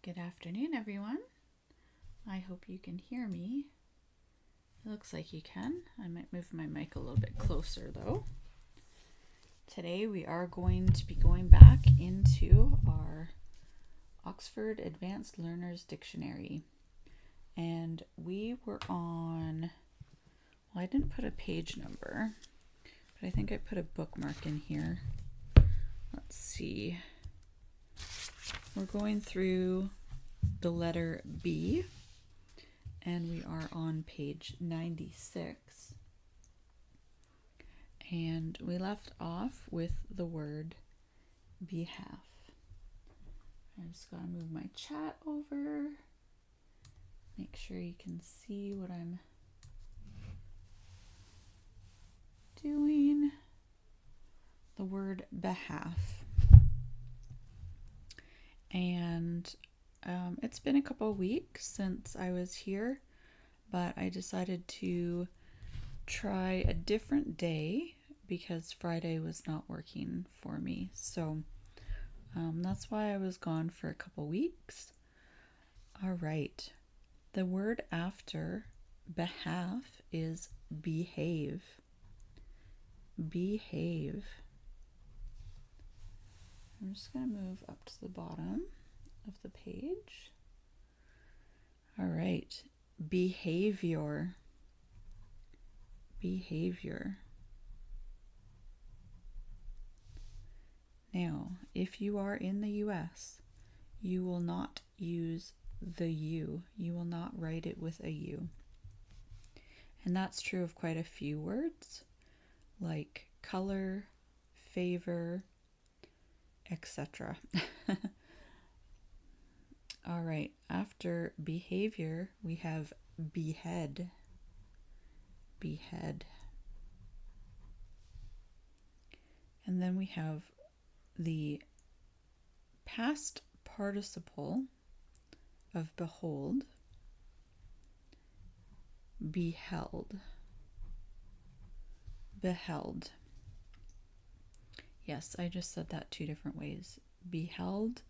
Good afternoon, everyone. I hope you can hear me. It looks like you can. I might move my mic a little bit closer, though. Today we are going to be going back into our Oxford Advanced Learners Dictionary. And we were on, well, I didn't put a page number, but I think I put a bookmark in here. Let's see. We're going through the letter B, and we are on page 96. And we left off with the word behalf. I just gotta move my chat over. Make sure you can see what I'm doing. The word behalf. And it's been a couple weeks since I was here, but I decided to try a different day because Friday was not working for me. So that's why I was gone for a couple weeks. All right. The word after behalf is behave. Behave. I'm just going to move up to the bottom of the page. All right. Behavior. Behavior. Now, if you are in the US, you will not use the U. You will not write it with a U. And that's true of quite a few words, like color, favor, etc. All right, after behavior, we have behead. Behead. And then we have the past participle of behold, beheld. Beheld. Yes, I just said that two different ways. Beheld.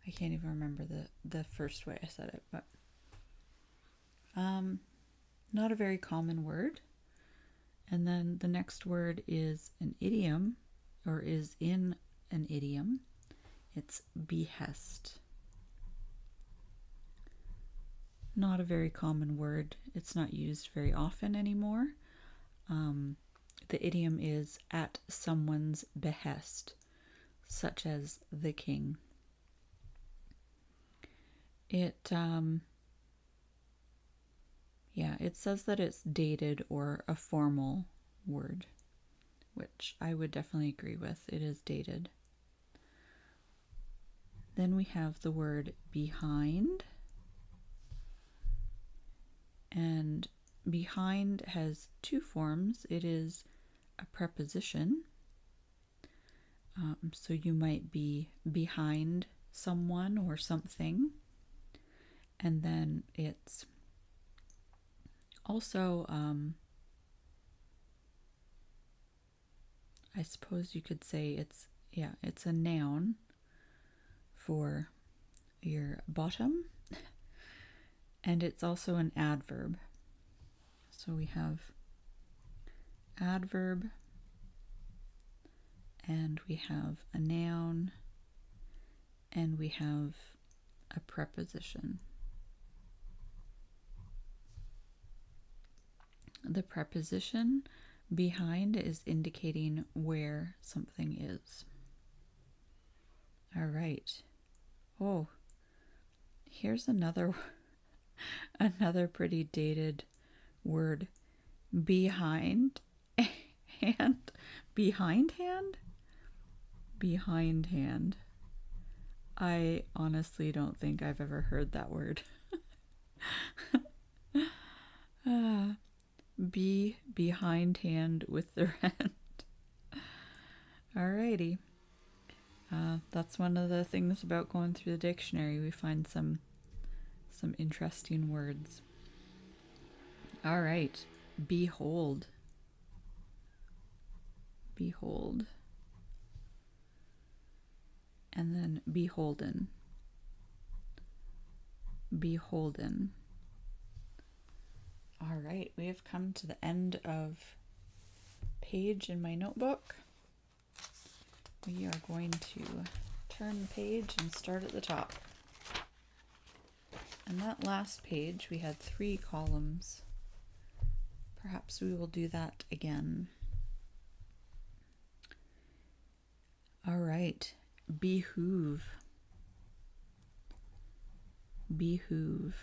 I can't even remember the first way I said it, but not a very common word. And then the next word is an idiom, or is in an idiom. It's behest. Not a very common word. It's not used very often anymore. The idiom is at someone's behest, such as the king. It says that it's dated or a formal word, which I would definitely agree with. It is dated. Then we have the word behind. And behind has two forms. It is a preposition. So you might be behind someone or something. And then it's also, I suppose you could say it's a noun for your bottom. And it's also an adverb. So we have adverb, and we have a noun, and we have a preposition. The preposition behind is indicating where something is. All right. Oh, here's another pretty dated word. Behind hand. Behind hand? Behind hand. I honestly don't think I've ever heard that word. Be behindhand with the rent. Alrighty. That's one of the things about going through the dictionary. We find some interesting words. All right. Behold. Behold. And then beholden. beholden. All right, we have come to the end of page in my notebook. We are going to turn the page and start at the top. And that last page, we had 3 columns. Perhaps we will do that again. All right, behoove. Behoove.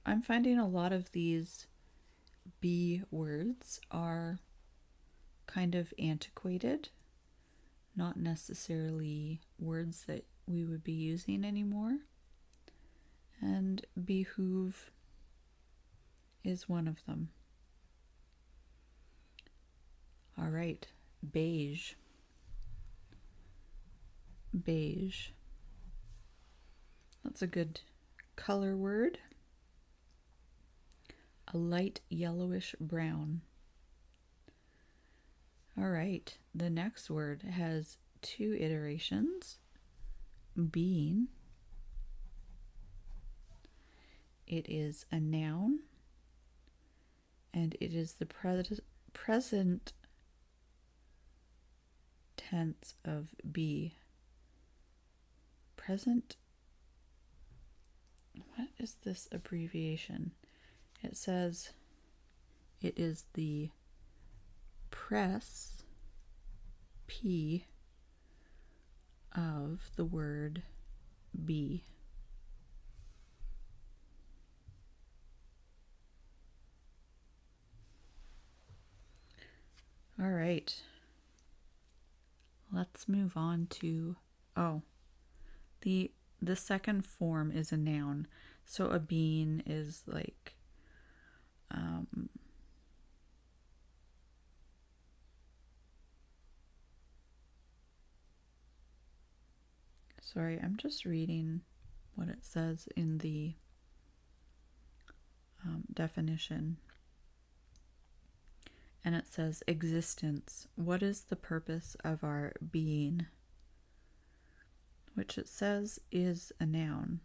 I'm finding a lot of these be words are kind of antiquated, not necessarily words that we would be using anymore. And behoove is one of them. All right, beige. Beige. That's a good color word. A light yellowish brown. All right, the next word has 2 iterations. Being. It is a noun, and it is the present tense of be. Present. What is this abbreviation? It says it is the press P of the word be. All right. Let's move on to, the second form is a noun. So a bean is like, sorry, I'm just reading what it says in the definition. And it says, existence. What is the purpose of our being? Which it says is a noun.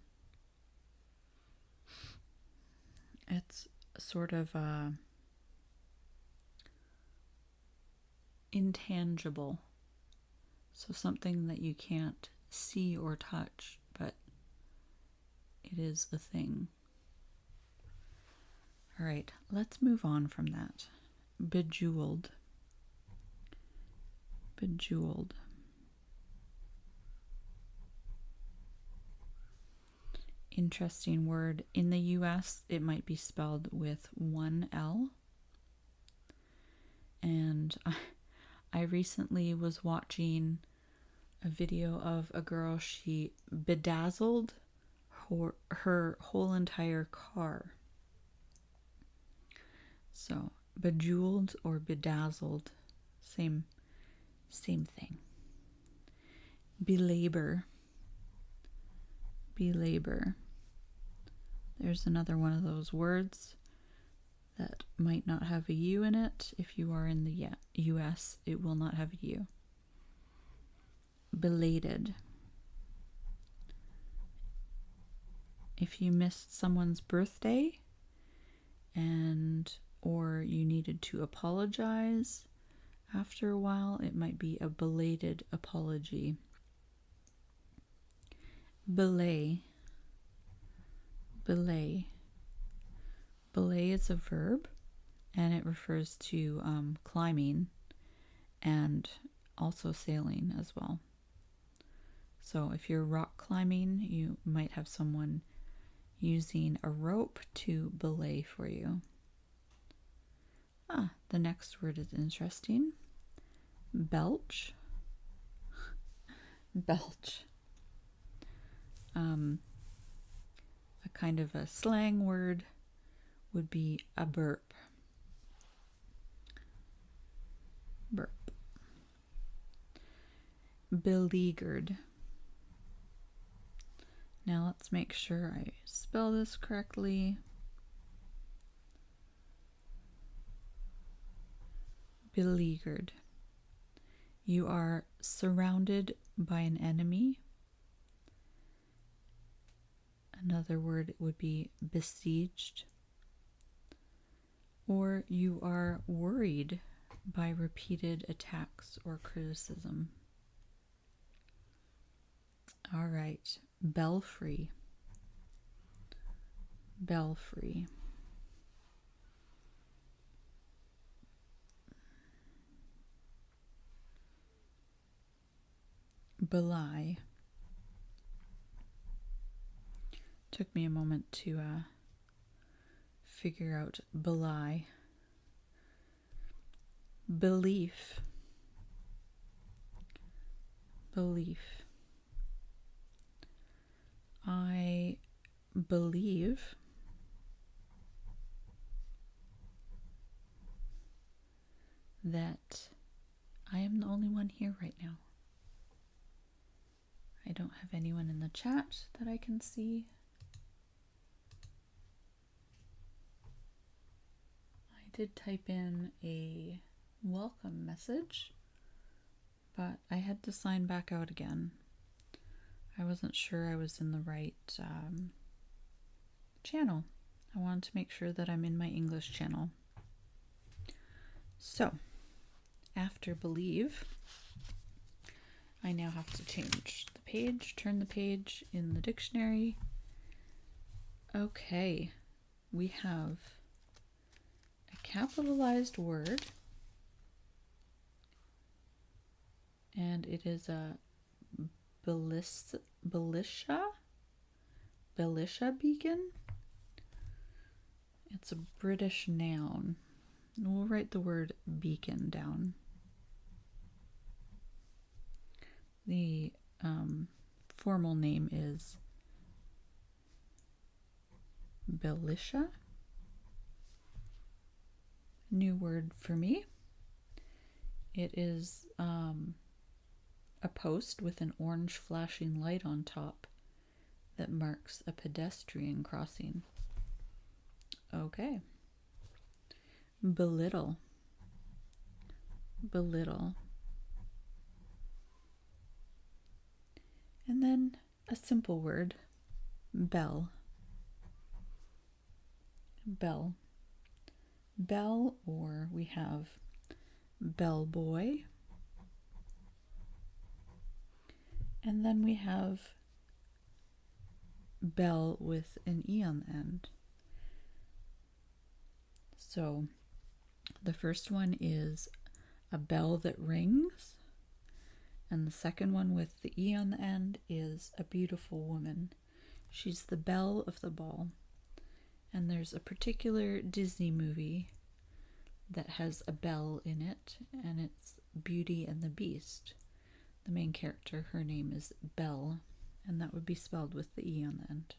It's sort of intangible. So something that you can't see or touch, but it is a thing. All right, let's move on from that. Bejeweled. Bejeweled. Interesting word. In the US, it might be spelled with 1 L. And I recently was watching a video of a girl, she bedazzled her whole entire car. So, bejeweled or bedazzled, same thing. Belabor. Belabor. There's another one of those words that might not have a U in it. If you are in the US, it will not have a U. Belated. If you missed someone's birthday or you needed to apologize after a while, it might be a belated apology. Belay. Belay. Belay is a verb, and it refers to climbing and also sailing as well. So if you're rock climbing, you might have someone using a rope to belay for you. The next word is interesting. Belch. Belch. A kind of a slang word would be a burp. Burp. Beleaguered. Now let's make sure I spell this correctly. Beleaguered. You are surrounded by an enemy. Another word would be besieged. Or you are worried by repeated attacks or criticism. All right, belfry. Belfry. Belie. Took me a moment to figure out belie. Belief. Belief. I believe that I am the only one here right now. I don't have anyone in the chat that I can see. I did type in a welcome message, but I had to sign back out again. I wasn't sure I was in the right channel. I wanted to make sure that I'm in my English channel. So, after believe, I now have to change the page, turn the page in the dictionary. Okay, we have a capitalized word, and it is a Belisha beacon. It's a British noun. We'll write the word beacon down. The formal name is Belisha. New word for me. It is a post with an orange flashing light on top that marks a pedestrian crossing. Okay. Belittle. Belittle. And then a simple word, bell. Bell. Bell, or we have bellboy. And then we have bell with an E on the end. So the first one is a bell that rings. And the second one with the E on the end is a beautiful woman. She's the belle of the ball. And there's a particular Disney movie that has a bell in it, and it's Beauty and the Beast. The main character, her name is Belle, and that would be spelled with the E on the end.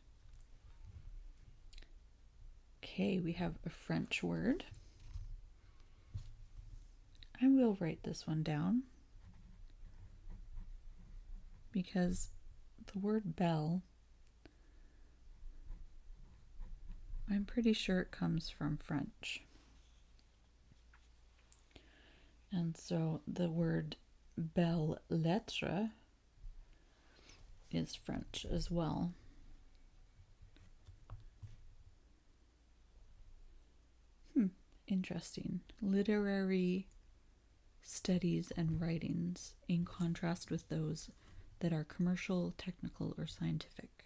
Okay, we have a French word. I will write this one down because the word bell, I'm pretty sure it comes from French. And so the word belle lettre is French as well. Interesting. Literary studies and writings in contrast with those that are commercial, technical, or scientific.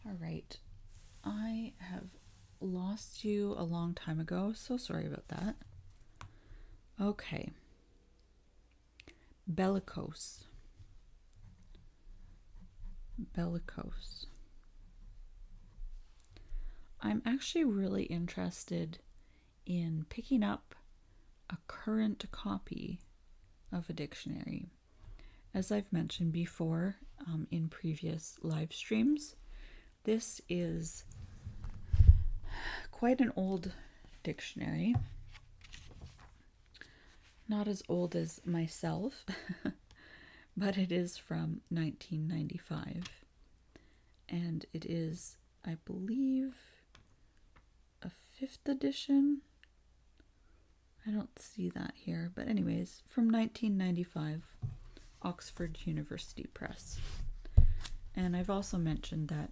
All right. I have lost you a long time ago, so sorry about that. Okay. Bellicose. Bellicose. I'm actually really interested in picking up a current copy of a dictionary. As I've mentioned before in previous live streams, this is quite an old dictionary. Not as old as myself, but it is from 1995. And it is, I believe, a 5th edition. I don't see that here, but anyways, from 1995, Oxford University Press. And I've also mentioned that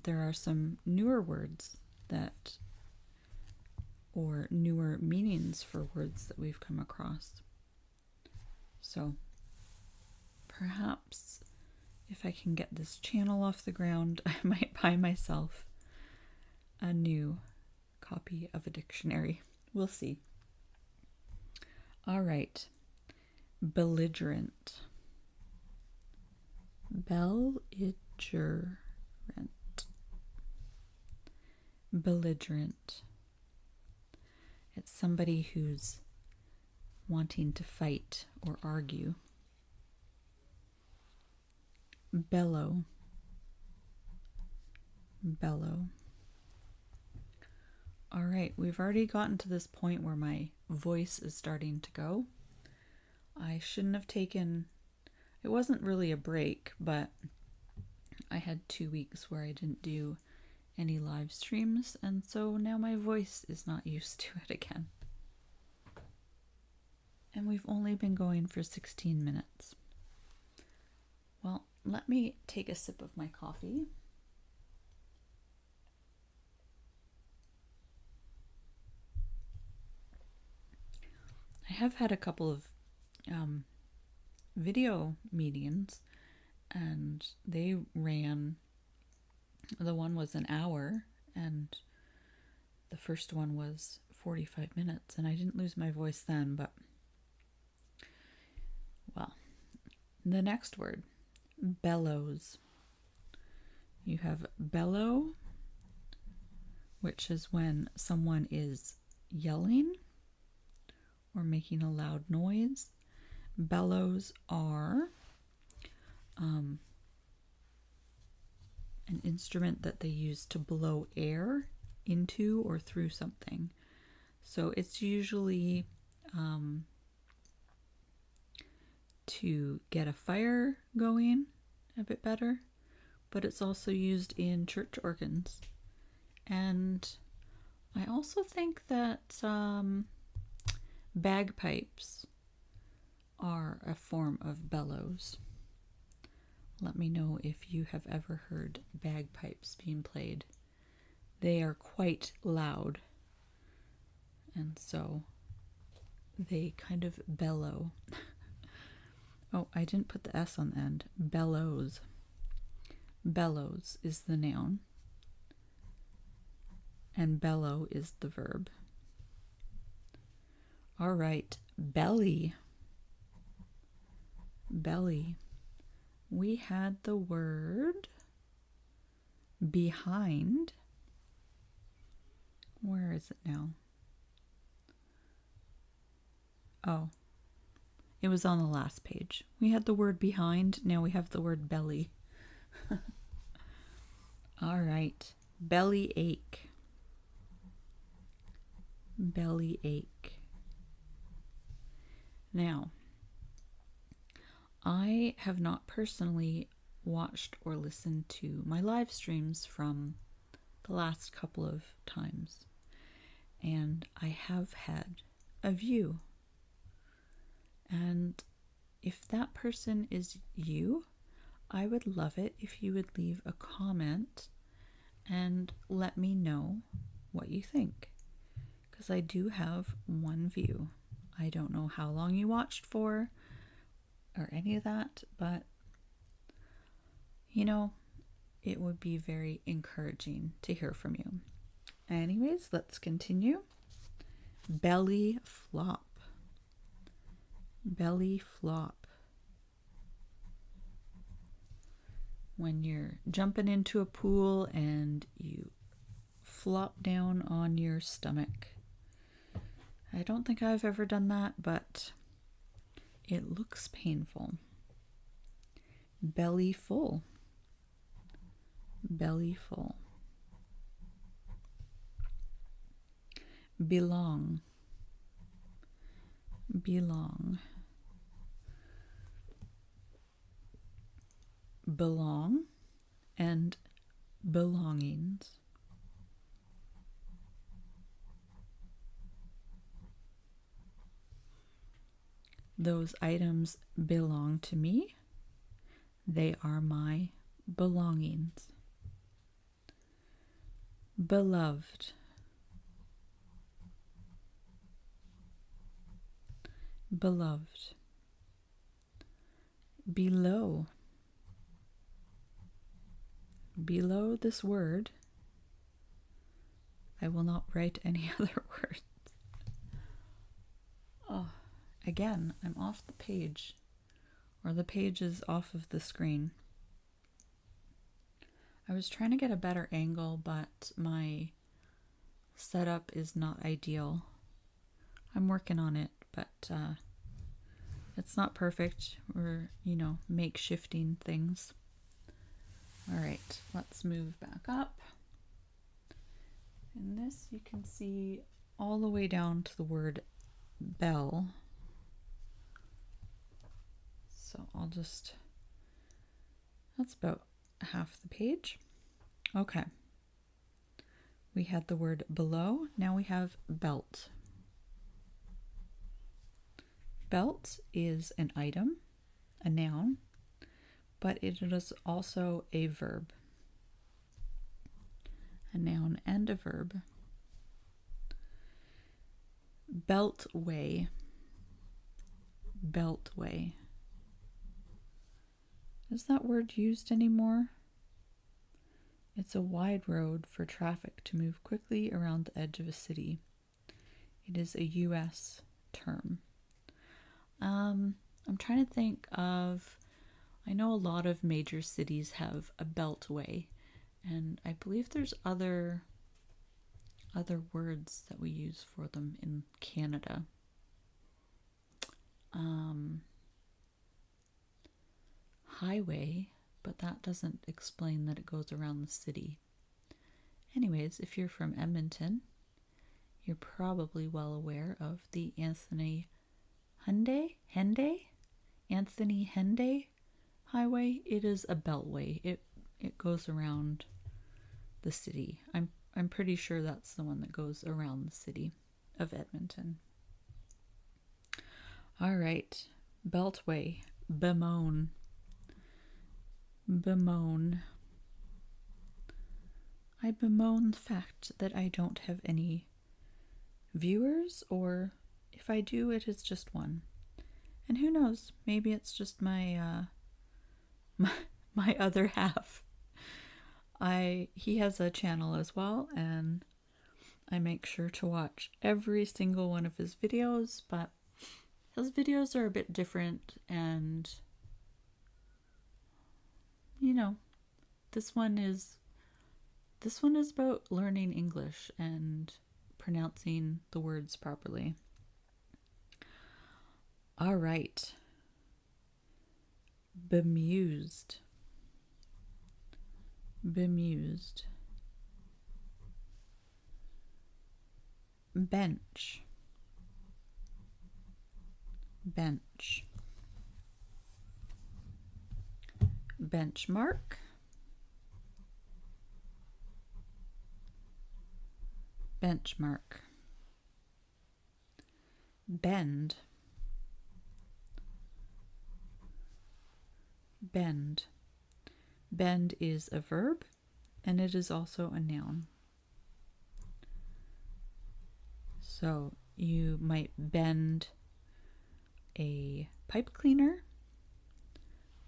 there are some newer words that, or newer meanings for words that we've come across. So perhaps if I can get this channel off the ground, I might buy myself a new copy of a dictionary. We'll see. All right. Belligerent. Belligerent. Belligerent. It's somebody who's wanting to fight or argue. Bellow. Bellow. All right, we've already gotten to this point where my voice is starting to go. I shouldn't have taken, it wasn't really a break, but I had 2 weeks where I didn't do any live streams, and so now my voice is not used to it again. And we've only been going for 16 minutes. Well, let me take a sip of my coffee. I have had a couple of video meetings, and they ran, the one was an hour, and the first one was 45 minutes, and I didn't lose my voice then, but, well, the next word, bellows. You have bellow, which is when someone is yelling or making a loud noise. Bellows are an instrument that they use to blow air into or through something. So it's usually to get a fire going a bit better, but it's also used in church organs. And I also think that bagpipes are a form of bellows. Let me know if you have ever heard bagpipes being played. They are quite loud, and so they kind of bellow. Oh, I didn't put the S on the end. Bellows. Bellows is the noun, and bellow is the verb. All right, belly. Belly. We had the word behind. Where is it now? Oh, it was on the last page. We had the word behind. Now we have the word belly. All right, belly ache. Belly ache. Now, I have not personally watched or listened to my live streams from the last couple of times, and I have had a view. And if that person is you, I would love it if you would leave a comment and let me know what you think, because I do have one view. I don't know how long you watched for or any of that, but you know, it would be very encouraging to hear from you. Anyways, let's continue. Belly flop. Belly flop. When you're jumping into a pool and you flop down on your stomach. I don't think I've ever done that, but it looks painful. Belly full. Belly full. Belong. Belong. Belong and belongings. Those items belong to me. They are my belongings. Beloved. Beloved. Below. Below this word, I will not write any other words. Oh, again, I'm off the page, or the page is off of the screen. I was trying to get a better angle, but my setup is not ideal. I'm working on it, but it's not perfect. We're, makeshifting things. All right, let's move back up. In this, you can see all the way down to the word bell. So that's about half the page. Okay. We had the word below. Now we have belt. Belt is an item, a noun, but it is also a verb. A noun and a verb. Beltway. Beltway. Is that word used anymore? It's a wide road for traffic to move quickly around the edge of a city. It is a U.S. term. I'm trying to think of, I know a lot of major cities have a beltway, and I believe there's other words that we use for them in Canada. Highway, but that doesn't explain that it goes around the city. Anyways, if you're from Edmonton, you're probably well aware of the Anthony Henday Highway. It is a beltway. It goes around the city. I'm pretty sure that's the one that goes around the city of Edmonton. All right, beltway, bemoan. Bemoan. I bemoan the fact that I don't have any viewers, or if I do, it is just one. And who knows, maybe it's just my my other half. He has a channel as well, and I make sure to watch every single one of his videos, but his videos are a bit different, and this one is about learning English and pronouncing the words properly. All right. Bemused. Bemused. Bench. Bench. Benchmark. Benchmark. Bend. Bend. Bend is a verb, and it is also a noun. So you might bend a pipe cleaner.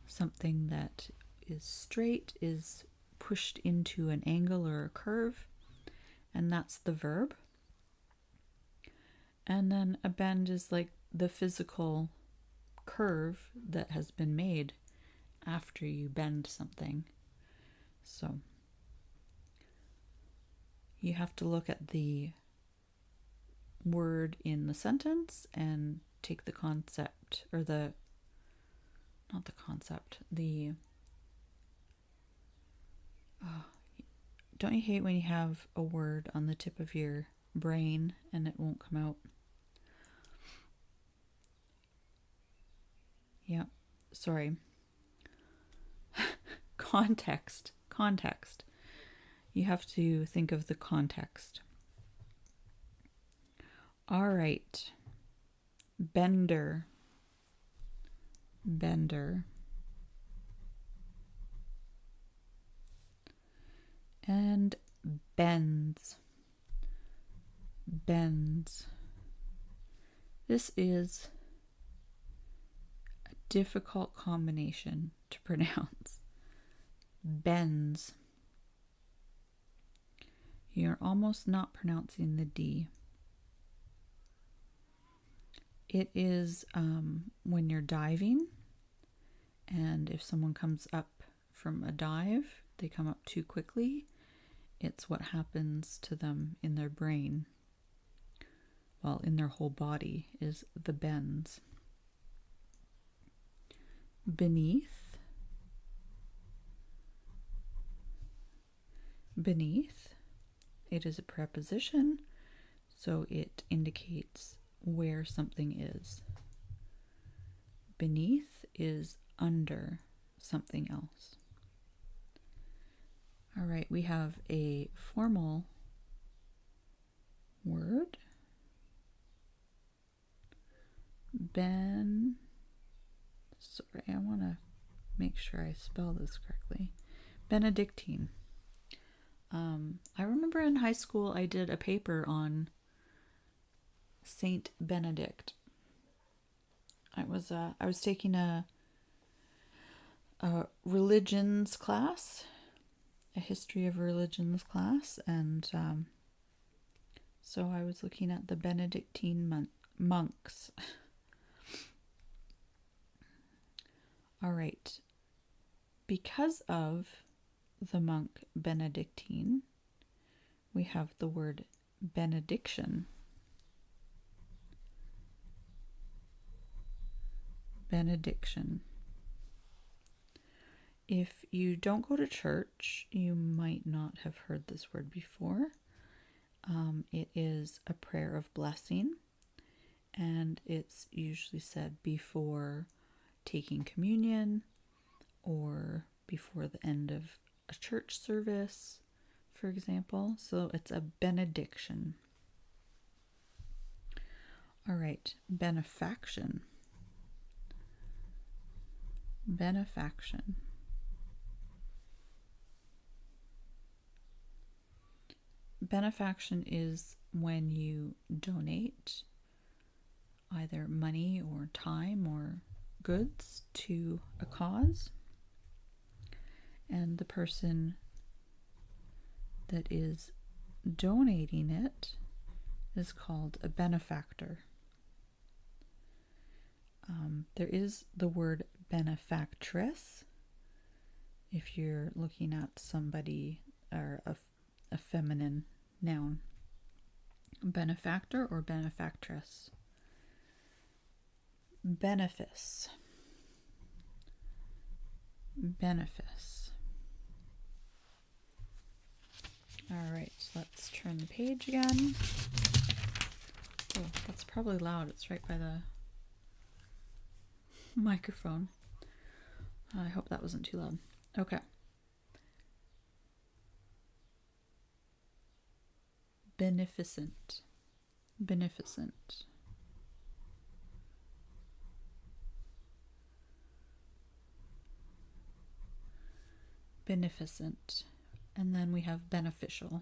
Something that is straight is pushed into an angle or a curve, and that's the verb. And then a bend is like the physical curve that has been made after you bend something. So you have to look at the word in the sentence and take the concept, or not the concept, don't you hate when you have a word on the tip of your brain and it won't come out? Yeah, sorry. Context. You have to think of the context. All right. Bender. bender, and bends. Bends. This is a difficult combination to pronounce. Bends. You're almost not pronouncing the D. It is when you're diving, and if someone comes up from a dive, they come up too quickly, it's what happens to them in their brain. Well, in their whole body is the bends. Beneath. Beneath. It is a preposition, so it indicates where something is. Beneath is under something else. All right, we have a formal word. Sorry, I want to make sure I spell this correctly. Benedictine. I remember in high school I did a paper on Saint Benedict. I was taking a religions class, a history of religions class, and so I was looking at the Benedictine monks. All right. Because of the monk Benedictine, we have the word benediction. Benediction. If you don't go to church, you might not have heard this word before. It is a prayer of blessing, and it's usually said before taking communion or before the end of a church service, for example. So it's a benediction. All right, benefaction. Benefaction. Benefaction is when you donate either money or time or goods to a cause, and the person that is donating it is called a benefactor. There is the word benefactress if you're looking at somebody or a feminine noun. Benefactor or benefactress. Benefice. Benefice. All right, let's turn the page again. Oh, that's probably loud. It's right by the microphone. I hope that wasn't too loud. Okay. Beneficent. Beneficent. Beneficent. And then we have beneficial.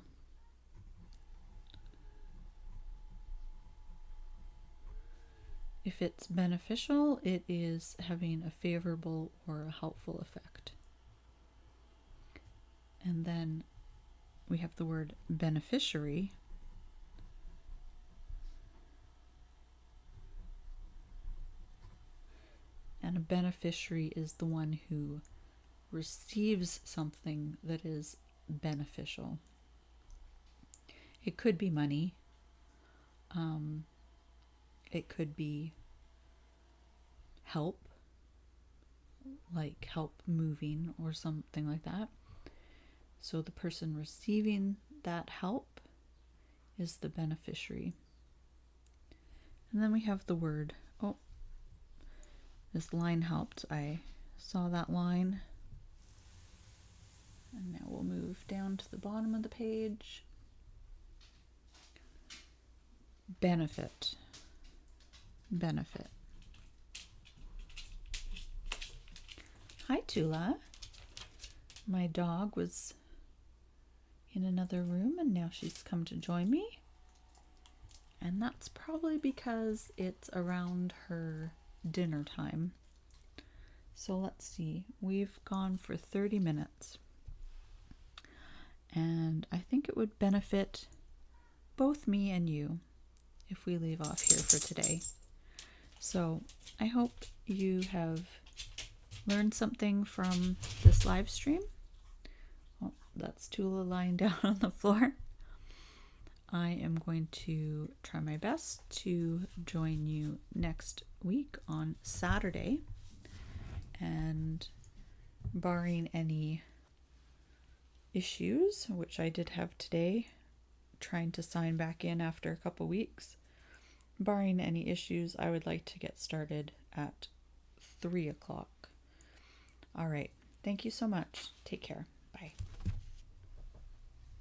If it's beneficial, it is having a favorable or a helpful effect. And then we have the word beneficiary. And a beneficiary is the one who receives something that is beneficial. It could be money. It could be help, like help moving or something like that. So the person receiving that help is the beneficiary. And then we have the word, this line helped. I saw that line. And now we'll move down to the bottom of the page. Benefit. Benefit. Hi, Tula. My dog was in another room and now she's come to join me. And that's probably because it's around her dinner time. So let's see. We've gone for 30 minutes. And I think it would benefit both me and you if we leave off here for today. So I hope you have learned something from this live stream. Oh, that's Tula lying down on the floor. I am going to try my best to join you next week on Saturday. And barring any issues, which I did have today, trying to sign back in after a couple weeks, barring any issues, I would like to get started at 3 o'clock. All right. Thank you so much. Take care.